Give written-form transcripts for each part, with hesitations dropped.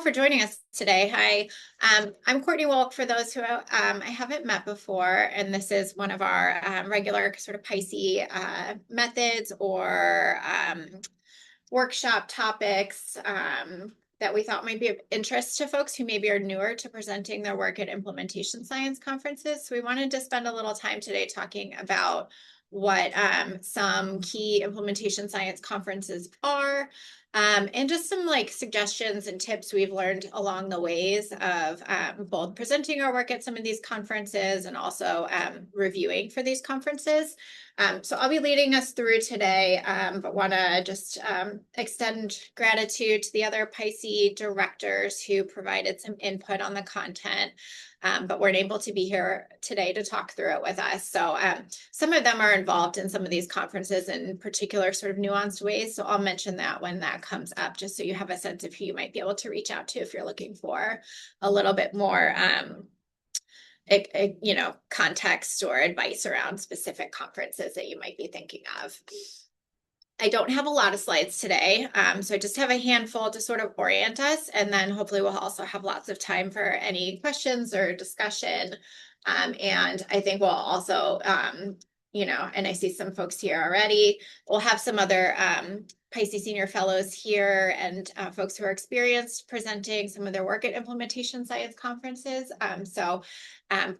for joining us today. Hi, I'm Courtney Wolk for those who I haven't met before, and this is one of our regular sort of PISCE methods or workshop topics that we thought might be of interest to folks who maybe are newer to presenting their work at implementation science conferences. So we wanted to spend a little time today talking about what some key implementation science conferences are, and just some like suggestions and tips we've learned along the ways of both presenting our work at some of these conferences and also reviewing for these conferences. So I'll be leading us through today, but want to just extend gratitude to the other PISCE directors who provided some input on the content, but weren't able to be here today to talk through it with us. So some of them are involved in some of these conferences in particular sort of nuanced ways. So I'll mention that when that comes up, just so you have a sense of who you might be able to reach out to if you're looking for a little bit more context or advice around specific conferences that you might be thinking of. I don't have a lot of slides today, so I just have a handful to sort of orient us, and then hopefully we'll also have lots of time for any questions or discussion. And I think we'll also, and I see some folks here already. We'll have some other PISCE senior fellows here and folks who are experienced presenting some of their work at implementation science conferences.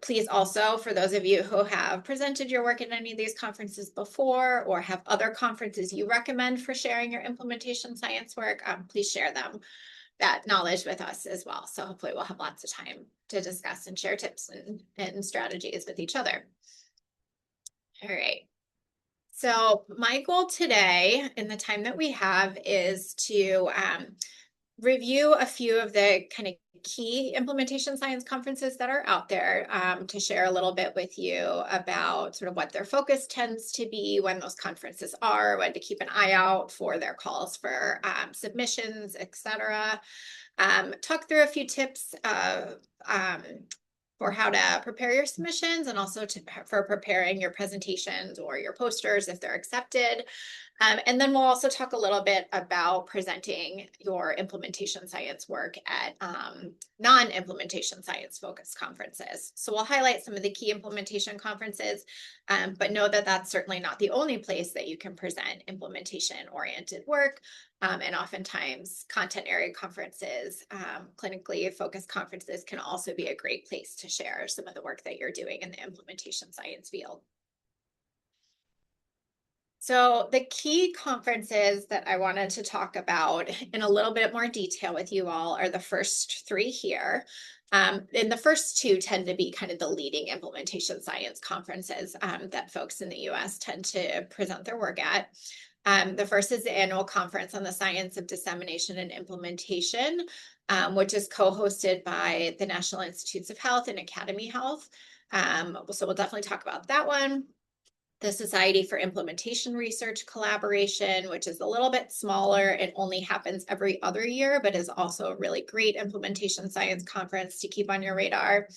Please also, for those of you who have presented your work at any of these conferences before or have other conferences you recommend for sharing your implementation science work, please share that knowledge with us as well. So hopefully we'll have lots of time to discuss and share tips and strategies with each other. All right. So my goal today in the time that we have is to review a few of the kind of key implementation science conferences that are out there, to share a little bit with you about sort of what their focus tends to be, when those conferences are, when to keep an eye out for their calls for submissions, etc. Talk through a few tips for how to prepare your submissions, and also for preparing your presentations or your posters if they're accepted. And then we'll also talk a little bit about presenting your implementation science work at non-implementation science focused conferences. So we'll highlight some of the key implementation conferences, but know that that's certainly not the only place that you can present implementation-oriented work. And oftentimes content area conferences, clinically focused conferences can also be a great place to share some of the work that you're doing in the implementation science field. So the key conferences that I wanted to talk about in a little bit more detail with you all are the first three here. And the first two tend to be kind of the leading implementation science conferences that folks in the US tend to present their work at. The first is the annual conference on the science of dissemination and implementation, which is co-hosted by the National Institutes of Health and Academy Health. So we'll definitely talk about that one. The Society for Implementation Research Collaboration, which is a little bit smaller. It only happens every other year, but is also a really great implementation science conference to keep on your radar.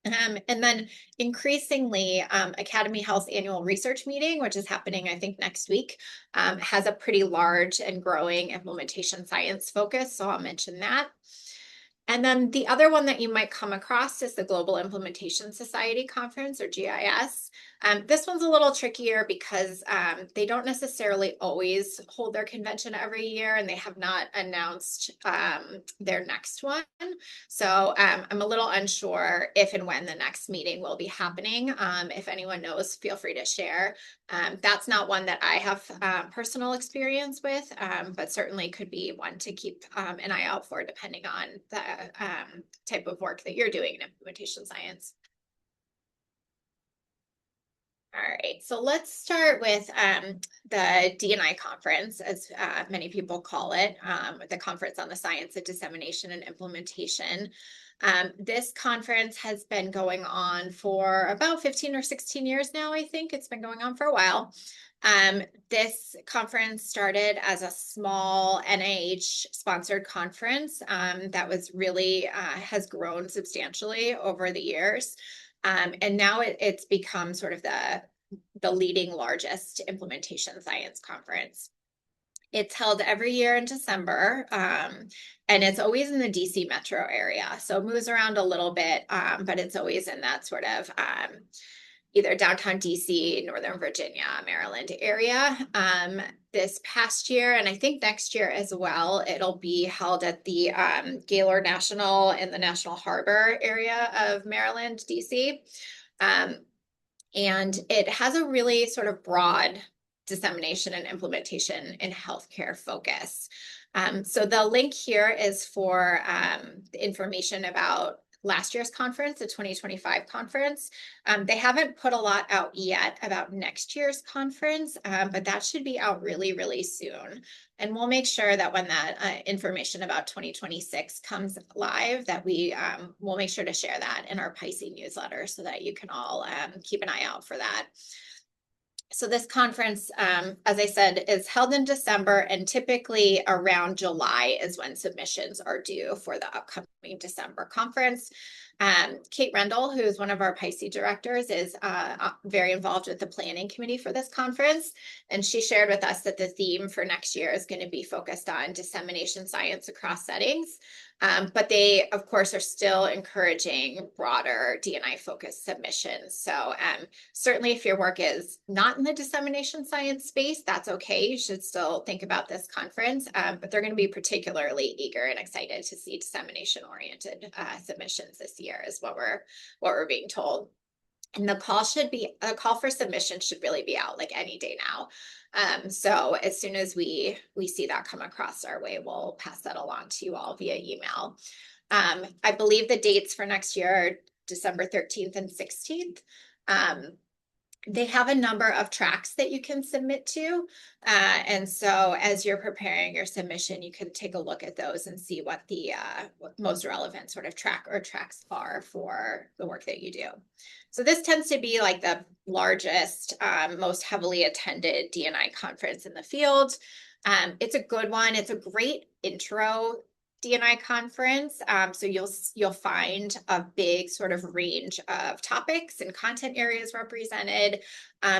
And then increasingly, Academy Health's annual research meeting, which is happening, I think, next week, has a pretty large and growing implementation science focus. So I'll mention that. And then the other one that you might come across is the Global Implementation Society Conference, or GIS. This one's a little trickier because they don't necessarily always hold their convention every year, and they have not announced their next one. So I'm a little unsure if and when the next meeting will be happening. If anyone knows, feel free to share. That's not one that I have personal experience with, but certainly could be one to keep an eye out for, depending on the type of work that you're doing in implementation science. All right, so let's start with the D&I conference, as many people call it, the Conference on the Science of Dissemination and Implementation. This conference has been going on for about 15 or 16 years now, I think. It's been going on for a while. This conference started as a small NIH-sponsored conference that was really has grown substantially over the years. And now it's become sort of the leading largest implementation science conference. It's held every year in December, and it's always in the DC metro area. So it moves around a little bit, but it's always in that sort of either downtown DC, Northern Virginia, Maryland area. This past year, and I think next year as well, it'll be held at the Gaylord National in the National Harbor area of Maryland, DC. Um, and it has a really sort of broad dissemination and implementation in healthcare focus. So the link here is for the information about last year's conference, the 2025 conference. They haven't put a lot out yet about next year's conference, but that should be out really, really soon. And we'll make sure that when that information about 2026 comes live, that we'll make sure to share that in our PISCE newsletter so that you can all keep an eye out for that. So this conference, as I said, is held in December, and typically around July is when submissions are due for the upcoming December conference. Kate Rendell, who is one of our PISCE directors, is very involved with the planning committee for this conference. And she shared with us that the theme for next year is going to be focused on dissemination science across settings. But they, of course, are still encouraging broader D&I focused submissions. So certainly if your work is not in the dissemination science space, that's okay. You should still think about this conference, but they're going to be particularly eager and excited to see dissemination oriented submissions this year is what we're being told. And the call for submission should really be out like any day now. So as soon as we see that come across our way, we'll pass that along to you all via email. I believe the dates for next year are December 13th and 16th. They have a number of tracks that you can submit to. And so as you're preparing your submission, you can take a look at those and see what the most relevant sort of track or tracks are for the work that you do. So this tends to be like the largest, most heavily attended D&I conference in the field. It's a good one. It's a great intro D&I conference. So you'll find a big sort of range of topics and content areas represented.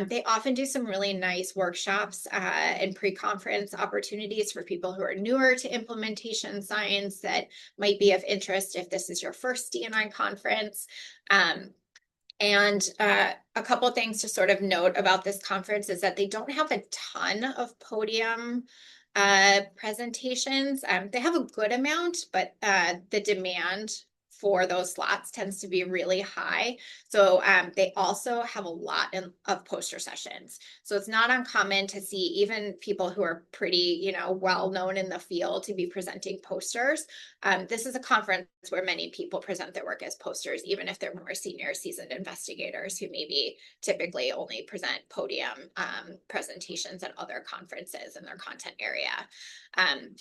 They often do some really nice workshops and pre-conference opportunities for people who are newer to implementation science that might be of interest if this is your first D&I conference. And a couple of things to sort of note about this conference is that they don't have a ton of podium presentations. They have a good amount, but the demand for those slots tends to be really high. So they also have a lot of poster sessions. So it's not uncommon to see even people who are pretty, well known in the field to be presenting posters. This is a conference where many people present their work as posters, even if they're more senior seasoned investigators who maybe typically only present podium presentations at other conferences in their content area.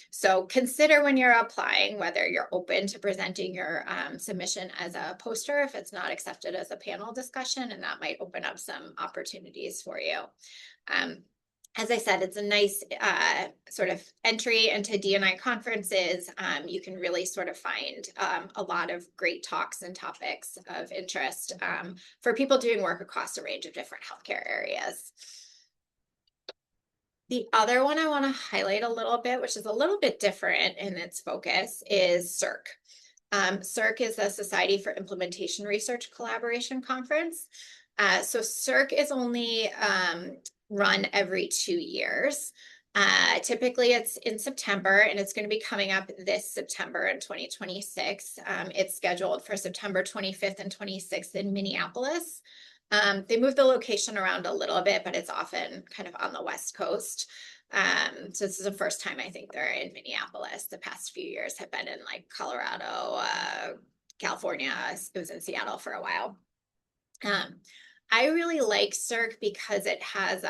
So consider when you're applying whether you're open to presenting your submission as a poster if it's not accepted as a panel discussion, and that might open up some opportunities for you. As I said, it's a nice sort of entry into D&I conferences. You can really sort of find a lot of great talks and topics of interest for people doing work across a range of different healthcare areas. The other one I want to highlight a little bit, which is a little bit different in its focus, is CIRC. CIRC is the Society for Implementation Research Collaboration Conference. So CIRC is only run every 2 years. Typically it's in September, and it's going to be coming up this September in 2026. It's scheduled for September 25th and 26th in Minneapolis. They move the location around a little bit, but it's often kind of on the West Coast. So this is the first time I think they're in Minneapolis. The past few years have been in like Colorado, California. It was in Seattle for a while. I really like CIRC because it has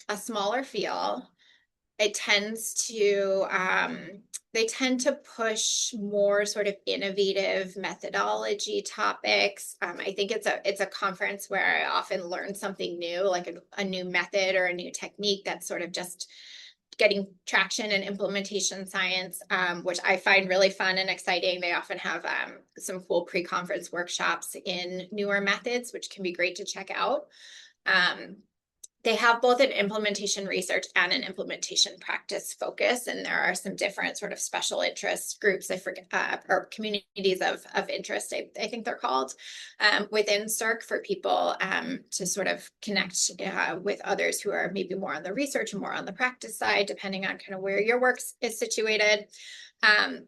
a smaller feel. It tends to they tend to push more sort of innovative methodology topics. I think it's a conference where I often learn something new, like a new method or a new technique that's sort of just getting traction in implementation science, which I find really fun and exciting. They often have some cool pre-conference workshops in newer methods, which can be great to check out. They have both an implementation research and an implementation practice focus, and there are some different sort of special interest groups, I forget, or communities of interest, I think they're called, within CERC for people to sort of connect with others who are maybe more on the research and more on the practice side, depending on kind of where your work is situated. And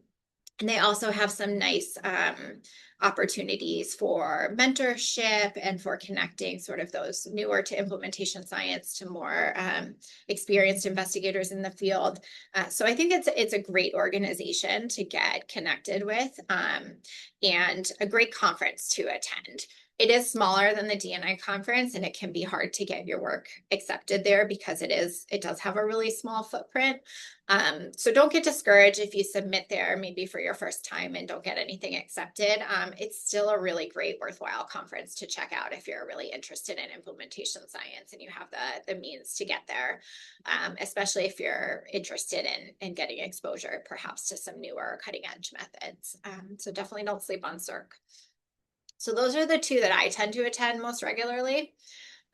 they also have some nice opportunities for mentorship and for connecting sort of those newer to implementation science to more experienced investigators in the field. So I think it's a great organization to get connected with and a great conference to attend. It is smaller than the D&I conference, and it can be hard to get your work accepted there because it does have a really small footprint. So don't get discouraged if you submit there maybe for your first time and don't get anything accepted. It's still a really great, worthwhile conference to check out if you're really interested in implementation science and you have the means to get there, especially if you're interested in getting exposure perhaps to some newer cutting edge methods. So definitely don't sleep on CERC. So those are the two that I tend to attend most regularly.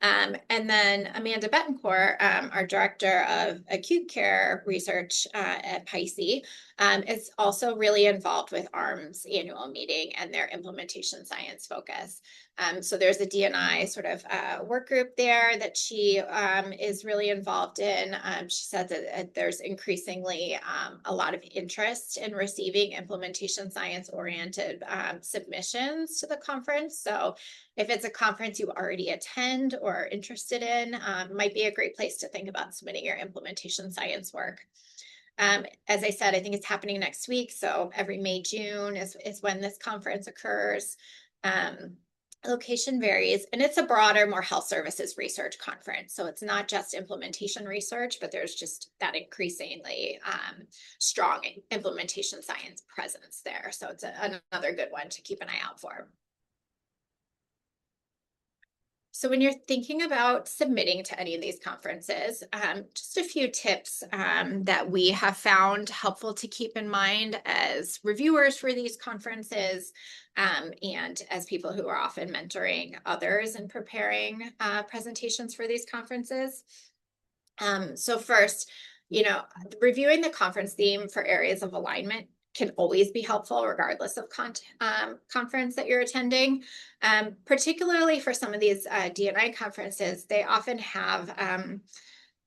And then Amanda Betancourt, our Director of Acute Care Research at PISCE, is also really involved with ARM's annual meeting and their implementation science focus. So there's a D&I sort of work group there that she is really involved in. She said that there's increasingly a lot of interest in receiving implementation science-oriented submissions to the conference. So if it's a conference you already attend or are interested in, might be a great place to think about submitting your implementation science work. As I said, I think it's happening next week. So every May, June is when this conference occurs. Location varies, and it's a broader, more health services research conference. So it's not just implementation research, but there's just that increasingly strong implementation science presence there. So it's another good one to keep an eye out for. So when you're thinking about submitting to any of these conferences, just a few tips that we have found helpful to keep in mind as reviewers for these conferences and as people who are often mentoring others and preparing presentations for these conferences. So first, reviewing the conference theme for areas of alignment can always be helpful regardless of conference that you're attending. Particularly for some of these D&I conferences, they often have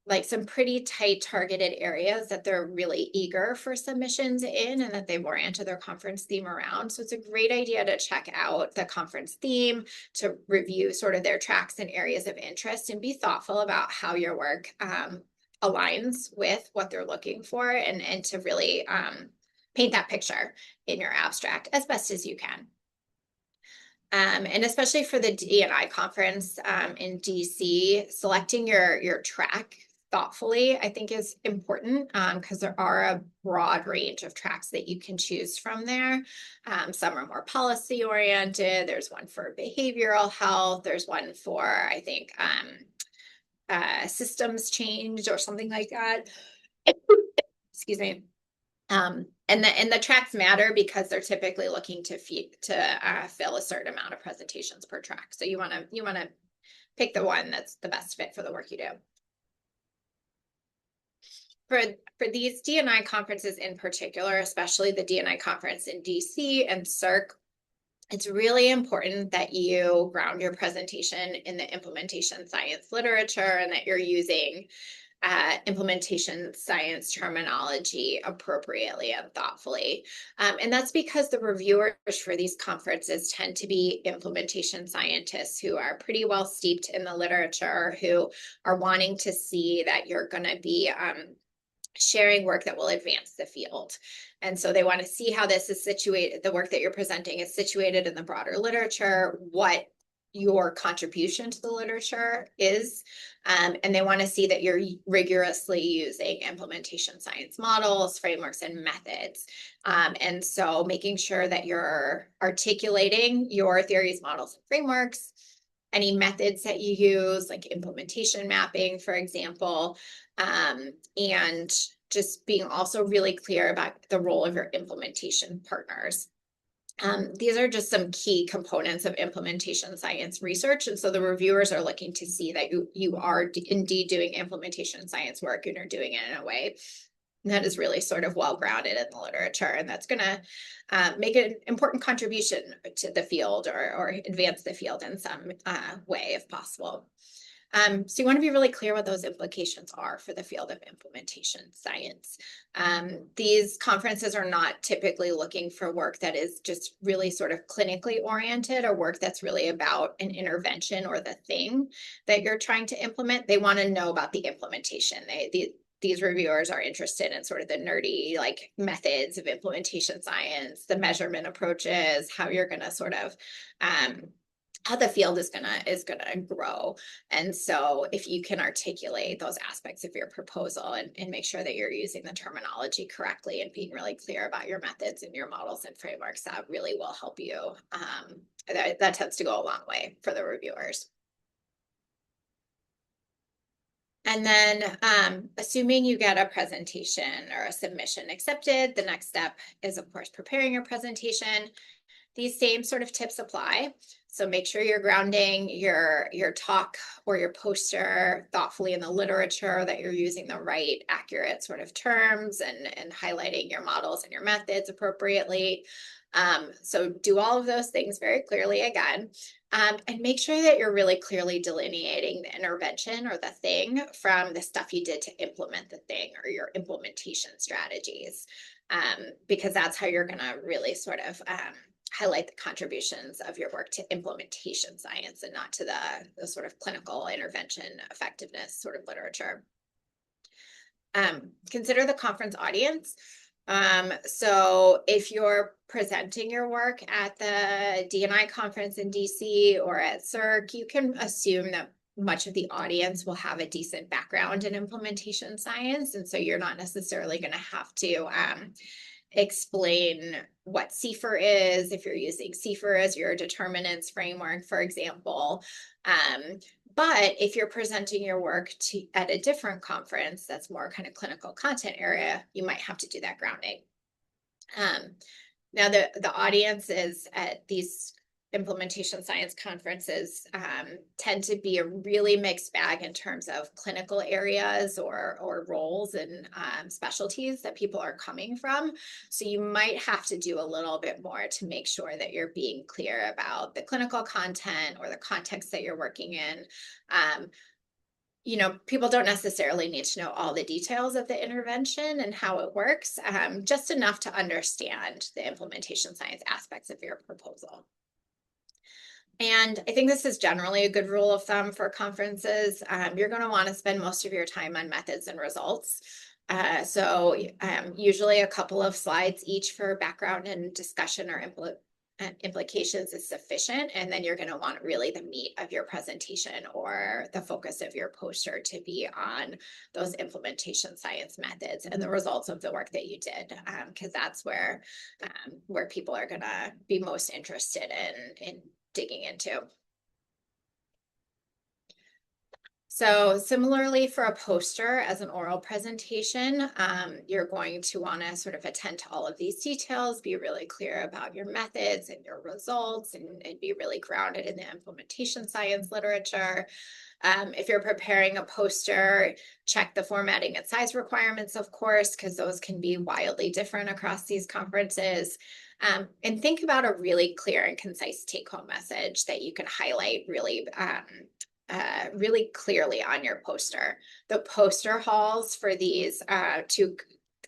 like some pretty tight targeted areas that they're really eager for submissions in and that they've oriented their conference theme around. So it's a great idea to check out the conference theme, to review sort of their tracks and areas of interest and be thoughtful about how your work aligns with what they're looking for and to really paint that picture in your abstract as best as you can. And especially for the D&I conference in DC, selecting your track thoughtfully, I think is important because there are a broad range of tracks that you can choose from there. Some are more policy oriented. There's one for behavioral health. There's one for, I think, systems change or something like that. Excuse me. And the tracks matter because they're typically looking to fill a certain amount of presentations per track. So you want to pick the one that's the best fit for the work you do. For these D&I conferences in particular, especially the D&I conference in DC and CERC, it's really important that you ground your presentation in the implementation science literature and that you're using implementation science terminology appropriately and thoughtfully. And that's because the reviewers for these conferences tend to be implementation scientists who are pretty well steeped in the literature, who are wanting to see that you're going to be sharing work that will advance the field. And so they want to see how this is situated, the work that you're presenting is situated in the broader literature, what your contribution to the literature is, and they want to see that you're rigorously using implementation science models, frameworks, and methods. And so making sure that you're articulating your theories, models, and frameworks, any methods that you use, like implementation mapping, for example, and just being also really clear about the role of your implementation partners. These are just some key components of implementation science research. And so the reviewers are looking to see that you are indeed doing implementation science work and you're doing it in a way that is really sort of well grounded in the literature. And that's going to make an important contribution to the field or advance the field in some way if possible. So you want to be really clear what those implications are for the field of implementation science. These conferences are not typically looking for work that is just really sort of clinically oriented or work that's really about an intervention or the thing that you're trying to implement. They want to know about the implementation. These reviewers are interested in sort of the nerdy like methods of implementation science, the measurement approaches, how you're going to sort of how the field is gonna grow. And so if you can articulate those aspects of your proposal and make sure that you're using the terminology correctly and being really clear about your methods and your models and frameworks, that really will help you. That tends to go a long way for the reviewers. And then assuming you get a presentation or a submission accepted, the next step is, of course, preparing your presentation. These same sort of tips apply. So make sure you're grounding your talk or your poster thoughtfully in the literature, that you're using the right, accurate sort of terms and highlighting your models and your methods appropriately. So do all of those things very clearly again. And make sure that you're really clearly delineating the intervention or the thing from the stuff you did to implement the thing or your implementation strategies, because that's how you're going to really sort of highlight the contributions of your work to implementation science and not to the sort of clinical intervention effectiveness sort of literature. Consider the conference audience. So if you're presenting your work at the D&I conference in DC or at CERC, you can assume that much of the audience will have a decent background in implementation science. And so you're not necessarily going to have to explain what CFER is, if you're using CFER as your determinants framework, for example. But if you're presenting your work at a different conference that's more kind of clinical content area, you might have to do that grounding. Now, the audiences at these implementation science conferences tend to be a really mixed bag in terms of clinical areas or roles and specialties that people are coming from. So you might have to do a little bit more to make sure that you're being clear about the clinical content or the context that you're working in. You know, people don't necessarily need to know all the details of the intervention and how it works, just enough to understand the implementation science aspects of your proposal. And I think this is generally a good rule of thumb for conferences. You're going to want to spend most of your time on methods and results. So usually a couple of slides each for background and discussion or implications is sufficient. And then you're going to want really the meat of your presentation or the focus of your poster to be on those implementation science methods and the results of the work that you did, because that's where people are going to be most interested in digging into. So similarly for a poster as an oral presentation, you're going to want to sort of attend to all of these details, be really clear about your methods and your results, and be really grounded in the implementation science literature. If you're preparing a poster, check the formatting and size requirements, of course, because those can be wildly different across these conferences. And think about a really clear and concise take-home message that you can highlight really clearly on your poster. The poster halls for these two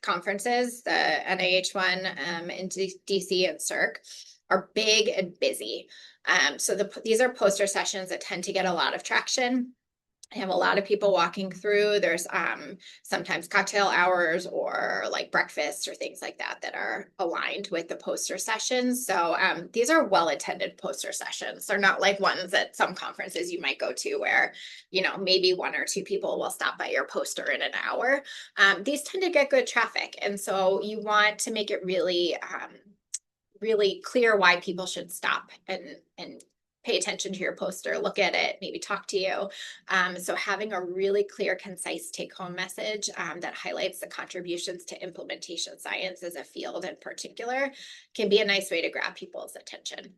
conferences, the NIH one in DC and CERC, are big and busy. So these are poster sessions that tend to get a lot of traction. I have a lot of people walking through. There's sometimes cocktail hours or like breakfast or things like that that are aligned with the poster sessions. So these are well-attended poster sessions. They're not like ones at some conferences you might go to where, you know, maybe one or two people will stop by your poster in an hour. These tend to get good traffic. And so you want to make it really, really clear why people should stop and pay attention to your poster, look at it, maybe talk to you. So having a really clear, concise take-home message that highlights the contributions to implementation science as a field in particular can be a nice way to grab people's attention.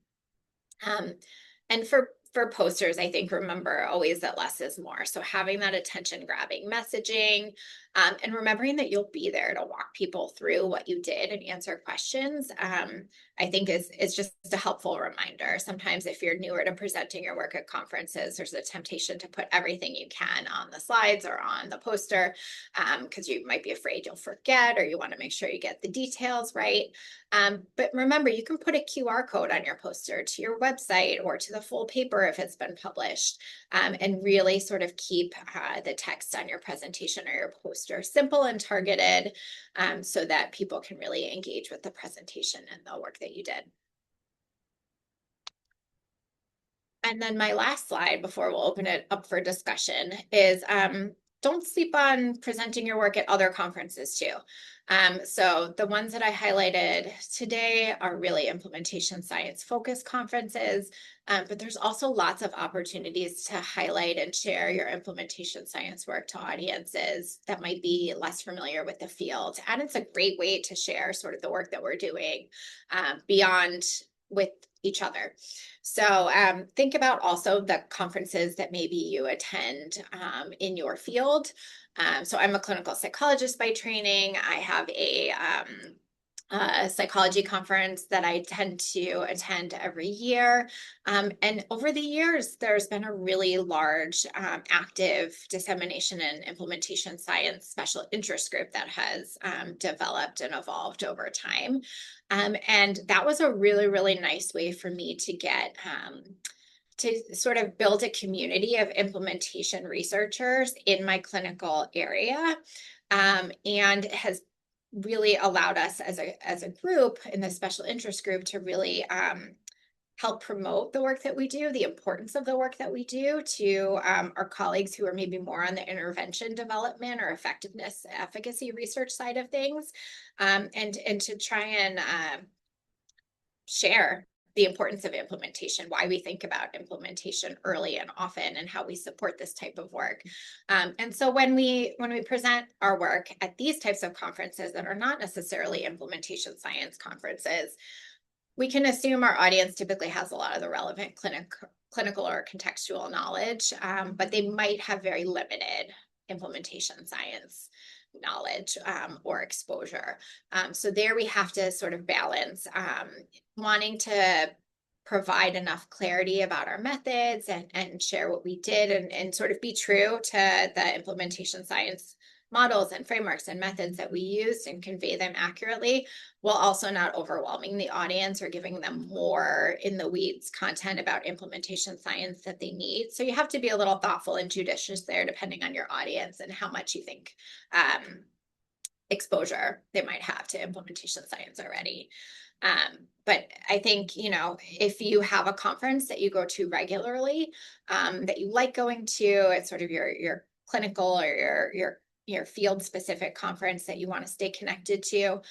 And for posters, I think remember always that less is more. So having that attention grabbing messaging, and remembering that you'll be there to walk people through what you did and answer questions, I think is just a helpful reminder. Sometimes if you're newer to presenting your work at conferences, there's a temptation to put everything you can on the slides or on the poster, because you might be afraid you'll forget, or you want to make sure you get the details right. But remember, you can put a QR code on your poster to your website or to the full paper if it's been published, and really sort of keep the text on your presentation or your poster simple and targeted, so that people can really engage with the presentation and the work that you did. And then my last slide before we'll open it up for discussion is don't sleep on presenting your work at other conferences too. So the ones that I highlighted today are really implementation science focused conferences, but there's also lots of opportunities to highlight and share your implementation science work to audiences that might be less familiar with the field. And it's a great way to share sort of the work that we're doing beyond with each other. So think about also the conferences that maybe you attend in your field. So I'm a clinical psychologist by training. I have a psychology conference that I tend to attend every year. And over the years, there's been a really large active dissemination and implementation science special interest group that has developed and evolved over time. And that was a really, really nice way for me to get to sort of build a community of implementation researchers in my clinical area, and has really allowed us as a group in the special interest group to really help promote the work that we do, the importance of the work that we do to our colleagues who are maybe more on the intervention development or effectiveness, efficacy research side of things, and to try and share the importance of implementation, why we think about implementation early and often, and how we support this type of work. And so when we present our work at these types of conferences that are not necessarily implementation science conferences, we can assume our audience typically has a lot of the relevant clinical or contextual knowledge, but they might have very limited implementation science knowledge or exposure. So there we have to sort of balance wanting to provide enough clarity about our methods and share what we did and sort of be true to the implementation science models and frameworks and methods that we used and convey them accurately, while also not overwhelming the audience or giving them more in the weeds content about implementation science that they need. So you have to be a little thoughtful and judicious there, depending on your audience and how much you think exposure they might have to implementation science already. But I think, you know, if you have a conference that you go to regularly, that you like going to, it's sort of your clinical or your field specific conference that you want to stay connected to,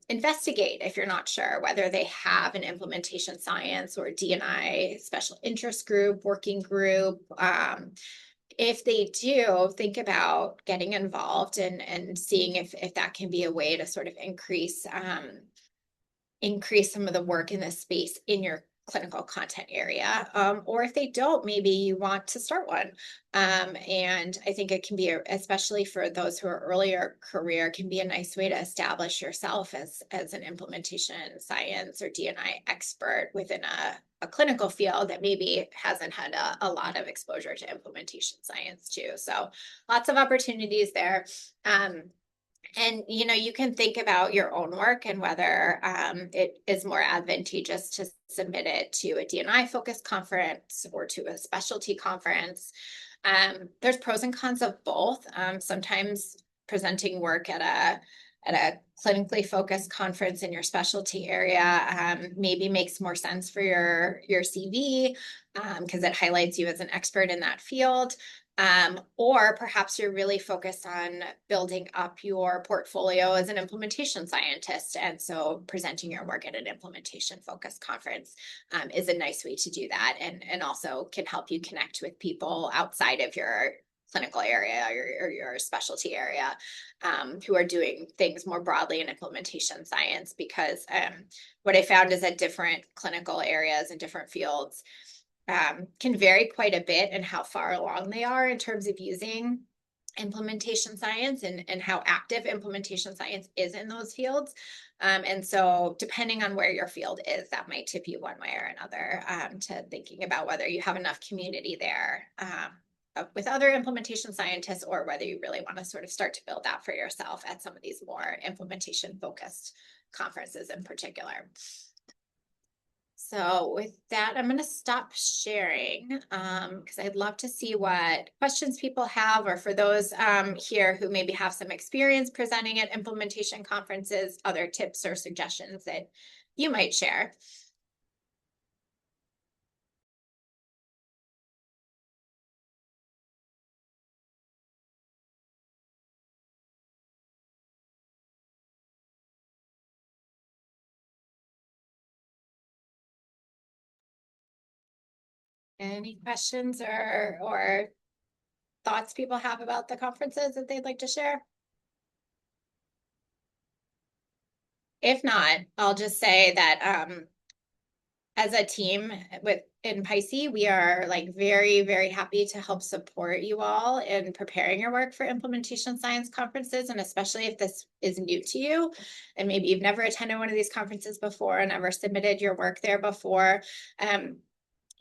investigate if you're not sure whether they have an implementation science or D&I special interest group, working group. If they do, think about getting involved and seeing if that can be a way to sort of increase some of the work in this space in your clinical content area. Or if they don't, maybe you want to start one. And I think it can be, especially for those who are earlier career, can be a nice way to establish yourself as an implementation science or D&I expert within a clinical field that maybe hasn't had a lot of exposure to implementation science too. So lots of opportunities there. And, you know, you can think about your own work and whether it is more advantageous to submit it to a D&I focused conference or to a specialty conference. There's pros and cons of both. Sometimes presenting work at a clinically focused conference in your specialty area maybe makes more sense for your CV because it highlights you as an expert in that field. Or perhaps you're really focused on building up your portfolio as an implementation scientist. And so presenting your work at an implementation focused conference is a nice way to do that, and also can help you connect with people outside of your clinical area or your specialty area who are doing things more broadly in implementation science. Because what I found is that different clinical areas and different fields can vary quite a bit in how far along they are in terms of using implementation science, and how active implementation science is in those fields. And so depending on where your field is, that might tip you one way or another to thinking about whether you have enough community there with other implementation scientists, or whether you really want to sort of start to build that for yourself at some of these more implementation focused conferences in particular. So with that, I'm going to stop sharing because I'd love to see what questions people have, or for those here who maybe have some experience presenting at implementation conferences, other tips or suggestions that you might share. Any questions or thoughts people have about the conferences that they'd like to share? If not, I'll just say that as a team in PISCE, we are like very, very happy to help support you all in preparing your work for implementation science conferences. And especially if this is new to you, and maybe you've never attended one of these conferences before and never submitted your work there before,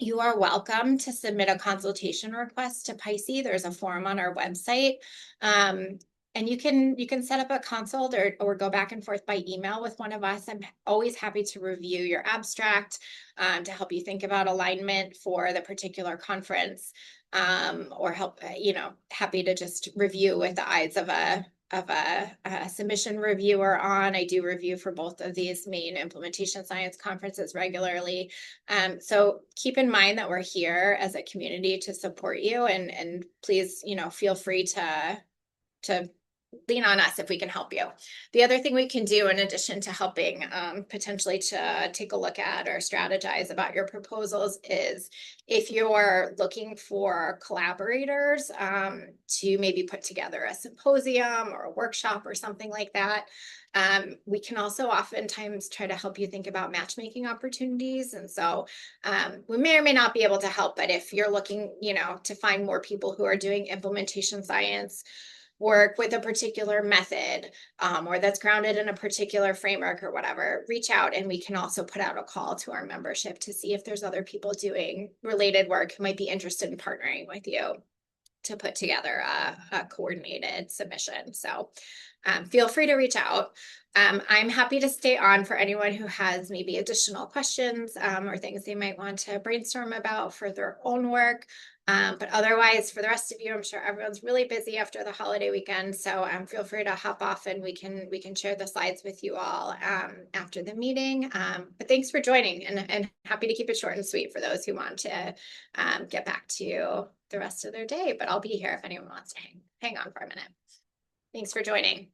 you are welcome to submit a consultation request to PISCE. There's a form on our website. And you can set up a consult or go back and forth by email with one of us. I'm always happy to review your abstract to help you think about alignment for the particular conference, or help, happy to just review with the eyes of a submission reviewer on. I do review for both of these main implementation science conferences regularly. So keep in mind that we're here as a community to support you, and please, feel free to lean on us if we can help you. The other thing we can do, in addition to helping potentially to take a look at or strategize about your proposals, is if you're looking for collaborators to maybe put together a symposium or a workshop or something like that, we can also oftentimes try to help you think about matchmaking opportunities. And so we may or may not be able to help, but if you're looking, to find more people who are doing implementation science work with a particular method, or that's grounded in a particular framework or whatever, reach out, and we can also put out a call to our membership to see if there's other people doing related work who might be interested in partnering with you to put together a coordinated submission. So feel free to reach out. I'm happy to stay on for anyone who has maybe additional questions or things they might want to brainstorm about for their own work. But otherwise, for the rest of you, I'm sure everyone's really busy after the holiday weekend. So feel free to hop off, and we can share the slides with you all after the meeting. But thanks for joining, and happy to keep it short and sweet for those who want to get back to the rest of their day. But I'll be here if anyone wants to hang on for a minute. Thanks for joining.